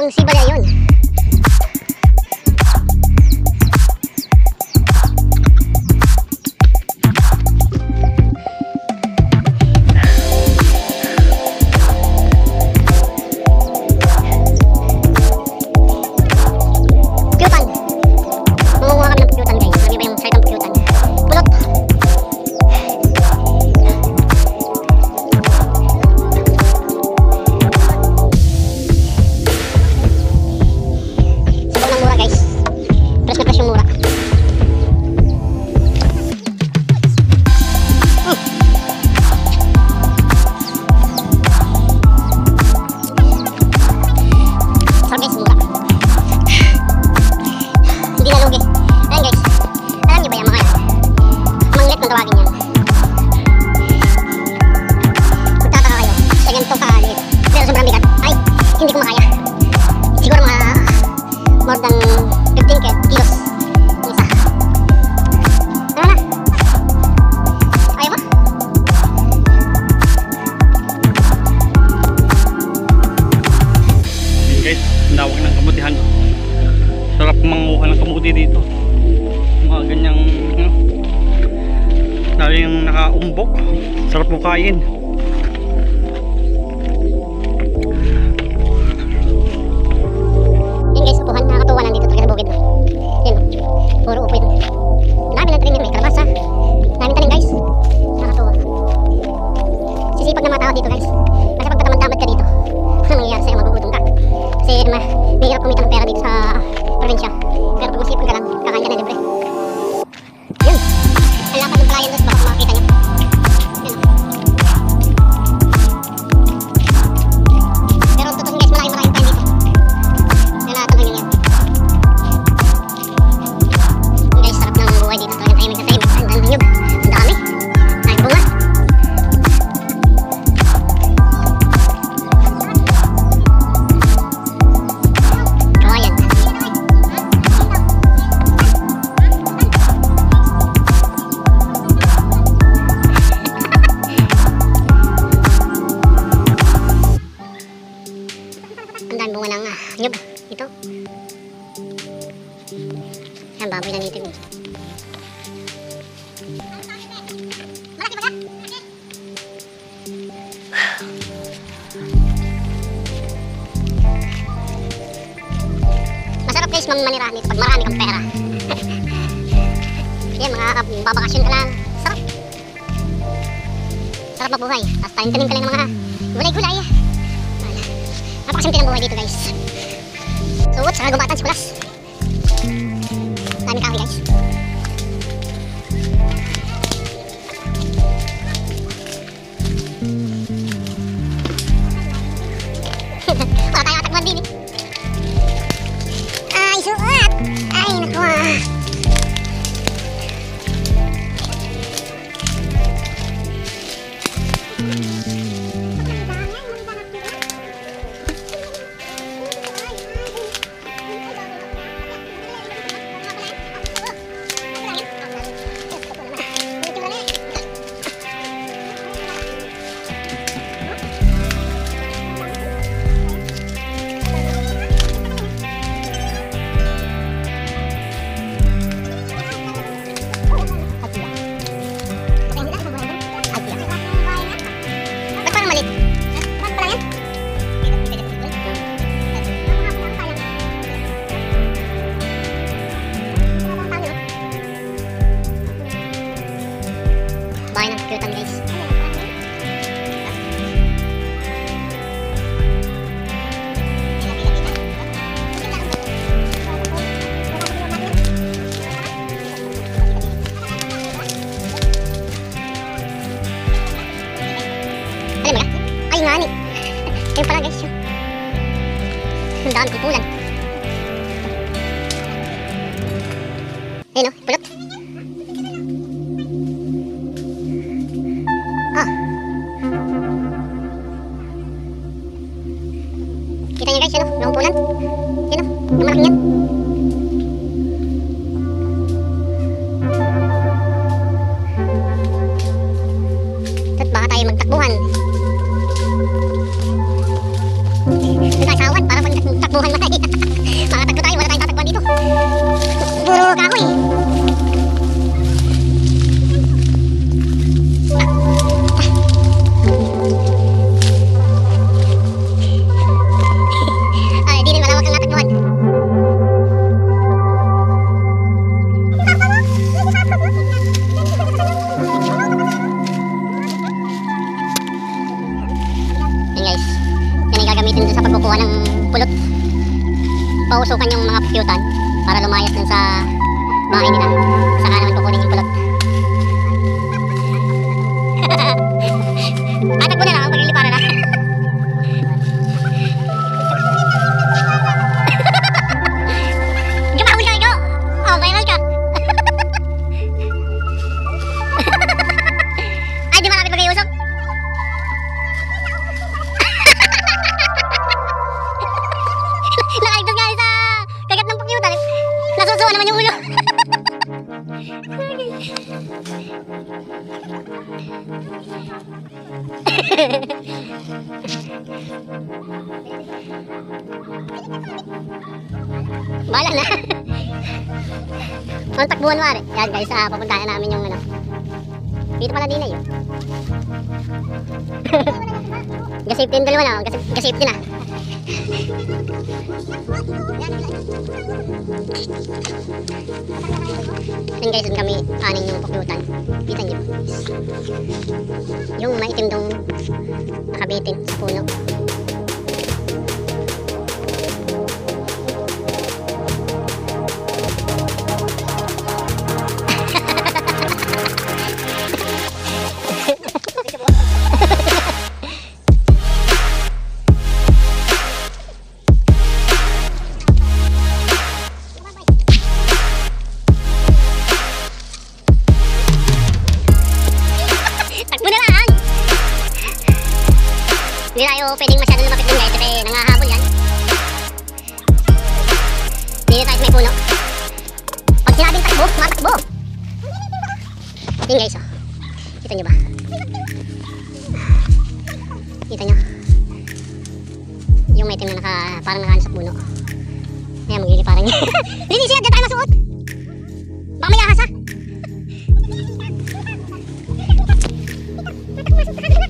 ng Sibalya yun. Lawak ng kamutihan. Sarap manguha ng kamuti dito. Mga ganyang lalo yung nakaumbok. Sarap mo kain. Yan guys, upuhan. Nakakatuwa lang dito talaga sa bukid na. Yan o. Puro upo ito. Dami ng tanim. May kalabasa. Daming tanim guys. Nakakatuwa. Sisipag na mga tao dito guys. Kasi pag patamad-tamad ka dito, ano mangyayari sa'yo? Magugutom ka. Kasi mahirap kumita ng pera dito sa probinsya. Pero pag masipag ka lang, kakain ka na libre. Yun. Ang lapad ng palayan doon, baka makakita nyo. Yun. Pero totoo guys, maraming tayo dito. Kaya natanggal nyo yan. Yun guys, sarap ng buhay dito. Talagang tahimik na tahimik. Ang niyog. Ang dami. Ang bunga. Ang bunga ng nyug ito. Yan, baboy na dito. Malaki ba ka? Masarap guys manirahan nito pag marami kang pera. Yan, mga babakasyon ka lang. Sarap. Sarap mabuhay. Tapos tanim-tanim ka lang ng mga gulay-gulay. Napakasimple ng buhay dito guys. Suot, saka gumatan si Kulas. Daming kahoy guys. Wala tayong atakban din eh. Ay, suot! Ay, nakuha. Bahay ng kyutan guys. Alam mo ka? Ay nga ni. Ayun pala guys yun. Ang daan kumpulan. Ayun o, pulot. Kita nyo guys, yan o, naumpulan. Yan o, yung malaki yan. At baka tayo magtakbuhan. Nagkasawan para pag takbuhan matay. Puro kahoy. Ay, di rin malawak ang natakbuhan. Yan guys, yan ay gagamitin dun sa pagkukuha ng pulot. Pausukan yung mga pukyutan para lumayas dun sa bahay nila. Saka naman kukunin yung pulot. Atak mo na lang ang pagliliparan na. Gumahul ka ikaw! Oh, viral ka! Ay, di malapit mag-iusok. Nakaligtas nga sa kagat ng pukyutan. Nasusuwa naman yung ulo. Bahala na. Ang takbuhan mare. Yan guys, papuntahan namin yung ano. Dito pala din na yun. Gasafety yung dalawa na. Gasafety na. Yan guys, dun kami aning yung pukyutan. Kita nyo. Yung maitim dong nakabitin sa puno. Takbo na lang! Hindi tayo pwedeng masyado lumapit dun guys kasi nangahabol yan. Dito tayo sa may puno. Pag sinabing takbo, matakbo! Yun guys, oh. Kita nyo ba? Kita nyo? Yung may itim na parang nakaano sa puno. Ayan, magliliparan niya. Hindi siya, dyan tayo masuot! Baka may ahas ha!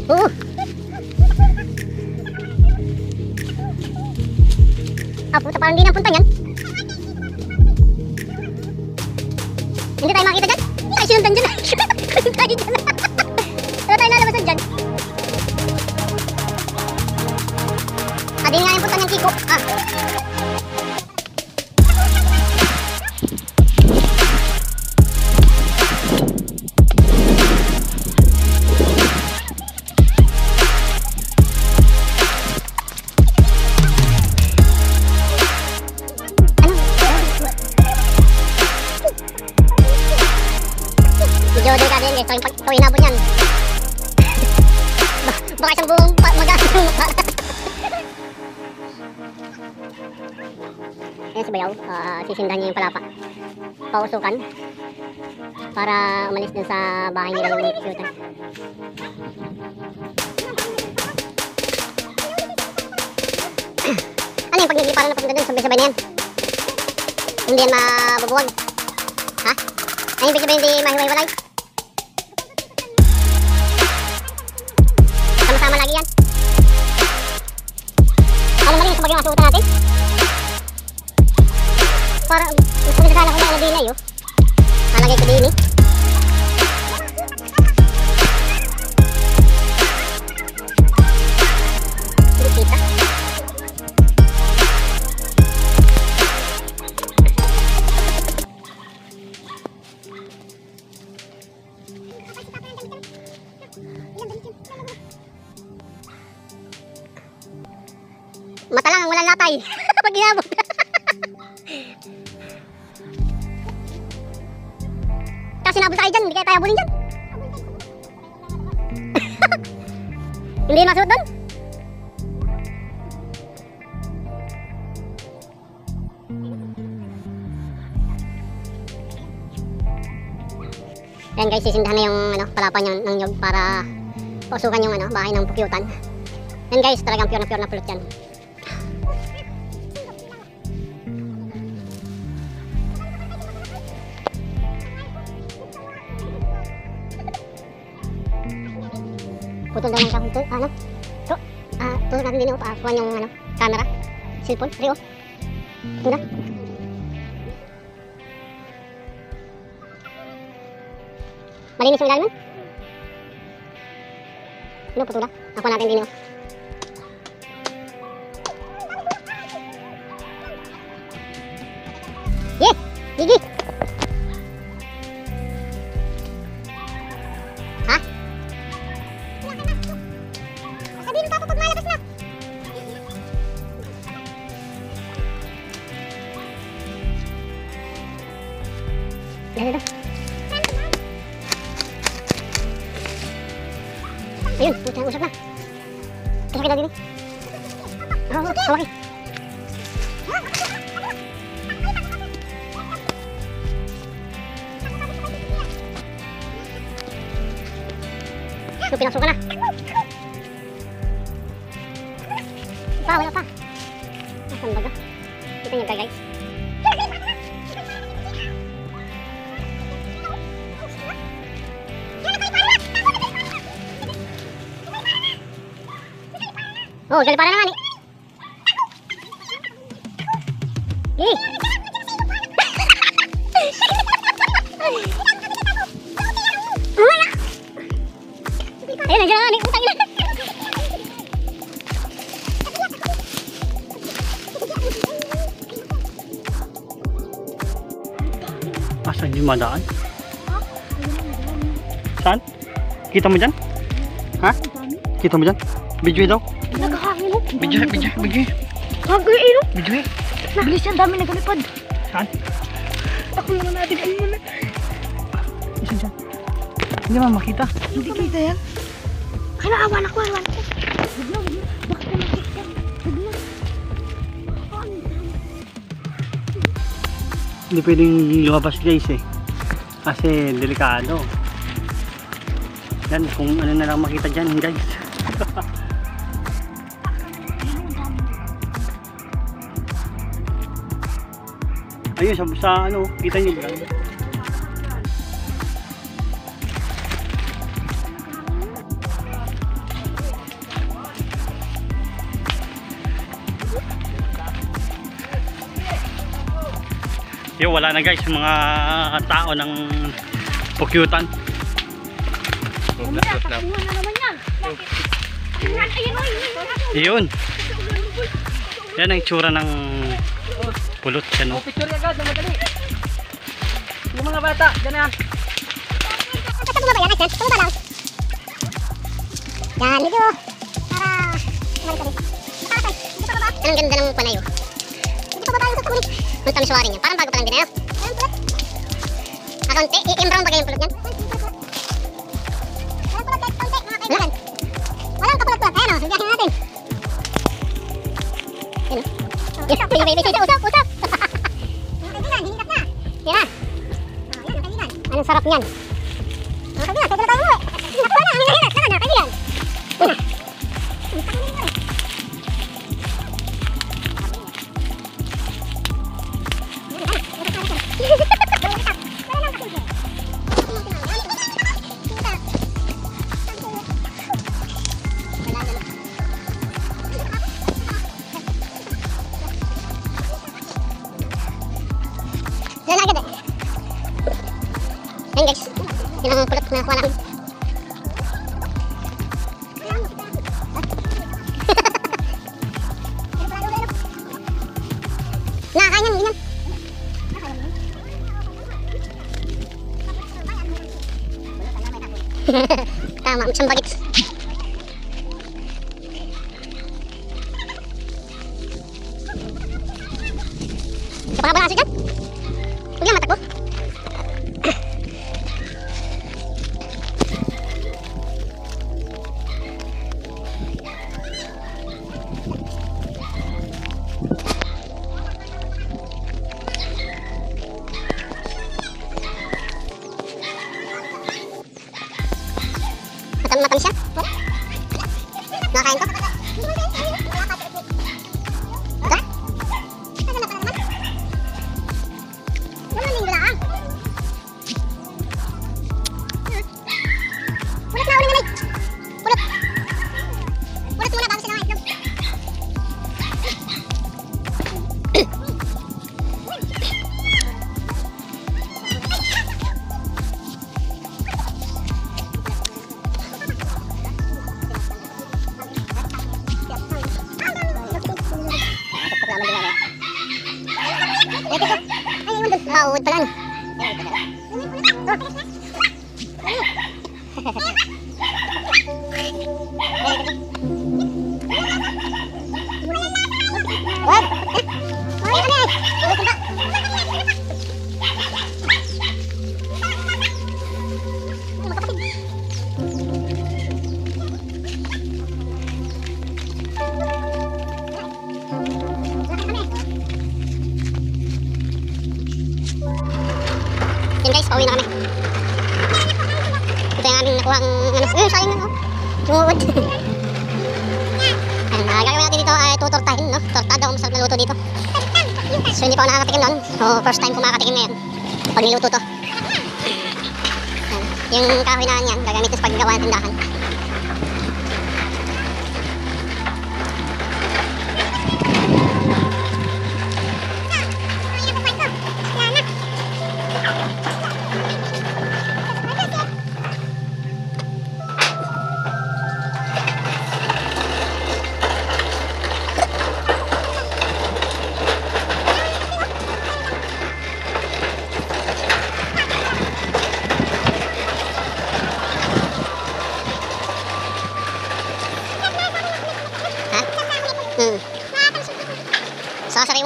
Oo! Ah, puta, parang di na punta niyan. Hindi tayo makita dyan. Ay, sinundan dyan. Sinundan tayo dyan. Wala tayo lalabasan dyan. Ah, di nga yung punta niyang Kiko. Ah. Medyo delikado yan guys, ito inabot yan. Baka isang buong mag-aas yung mukha. Ayan si Bayaw, sisindahan niya yung palapa. Pausukan para umalis dun sa bahay nila yung pukyutan. Ano yung pag nagliparan na papunta dun, sabay-sabay na yan. Hindi yan mabubuwag. Ha? Ay, ibig sabihin hindi mahiwalay. Sama-sama lagi yan. Ano mali sa pag-yung asuutan natin? Para, mas maganda sana kung ano din na yun. Nalagay ko din eh. Hindi kita. Mata lang, walang latay. Pag inabot. Kasi nabot tayo dyan, hindi kaya tayo abulin dyan. Hindi masuot doon. Ayan guys, sisindahan na yung palapa niya ng nyog para pasukan yung bahay ng pukyutan. Ayan guys, talagang pure na pulot yan. Putol daw ng kahon. Ano? So, tulad natin din kuha yung camera. Cellphone. Rio. Ito na. Malinis yung ilalim nun. Ano, putula? Ako natin din yun. Yeah! Gigi! Ha? Sabihin mo pa pag malabas na. Dito. Ayun, usap na. Kasakit na din eh. Oo, hawaki. So, pinakso ka na. Wala pa. Nasaan baga? Kita niyo guys. Oh, gali para naman eh. Eh. Ayun, nandiyan naman eh. Utang ina. Saan yung madaan? Saan? Kita mo dyan? Ha? Kita mo dyan? Video daw? Nagkakahangin mo. Video. Gagawin ino. Video. Bilis yan, dami nagalipad. Saan? Takbo naman natin. Ano mo na? Saan dyan? Hindi man makita. Hindi kita yan. Kaya naawan ako. Bigla. Bakit na makita? Bigla. Hindi pwedeng lumabas guys eh. Kasi delikado. Yan, kung ano na lang makita dyan guys. Ayun, sa ano, kita nyo lang. Yo, wala na guys yung mga tao ng Pukyutan. Mamaya, takuhan na naman yan. Yun. Yan ang itsura ng pulot. Yan, Oh, picture agad na madali. Yung mga bata, dyan na. Basta bumaba yan, Axel. Bumaba lang. Yan, medyo para ang ganda ng panayo. Medyo pa ba tayo sa ulit? Ang tamiswari niya. Parang bago pa lang din. Ayan pulot. Kaunti. I-brown ba kayo yung pulot niyan? Walang kapulot-pulot. Ayan o, hanggahin natin. Ayan o. Usap. Mga kaibigan, hinihintap na. Yan. Ayan, ang kaibigan. Anong sarap niyan? Mga kaibigan, pwede na tayo umuwi. Nakuha na, hinahirap. Saka na, kaibigan. Una. Ang sakit na yun. Yan agad eh. Ayan guys. Yan ang pulot na kuha namin. Nakakain yan, ganyan. Tama, isang bagets. Ito pa nga ba na aso dyan? Huwag yan matakbo. Matang siya. Nakakain to. Ito? Uud pala, ano? Wag! Ay, ano yan? Yan guys, pauwi na kami. Ito yung aming nakuha ang ano. Sayang na, oh. Tumuod. Gagawin natin dito ay tutortahin, no? Tortado ang masarap na luto dito. So hindi pa ako nakakatikim noon. So first time ko makakatikim ngayon pag niluto to. Yan. Yung kahoy na yan, gagamitin sa paggawa ng tindahan.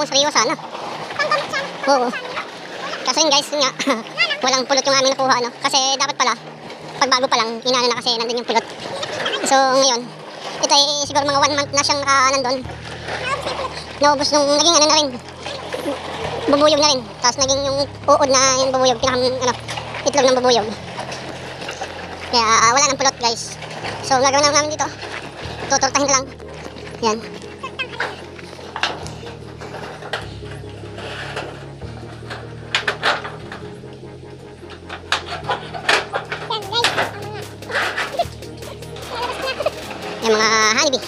Sariwa sana. Oo. Kasi yun guys, yun nga, walang pulot yung aming nakuha, no? Kasi dapat pala, pagbago pa lang, inano na kasi nandun yung pulot. So ngayon, ito ay siguro mga 1 month na siyang nandun. Naubos nung naging ano na rin, bubuyog na rin. Tapos naging yung uod na yung bubuyog, itlog ng bubuyog. Kaya wala nang pulot guys. So gagawin na namin dito, tutortahin lang. Yan. Yung mga honeybee.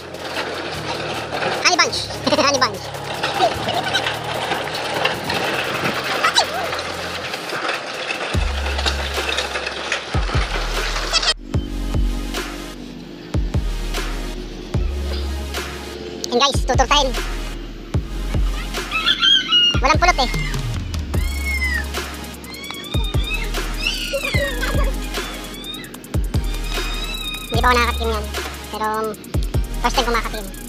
Honey bunch. Honey bunch. Yan guys, tuturtahin. Walang pulot eh. Hindi pa ako nakakatikim yan. Pero first time ko makakatim.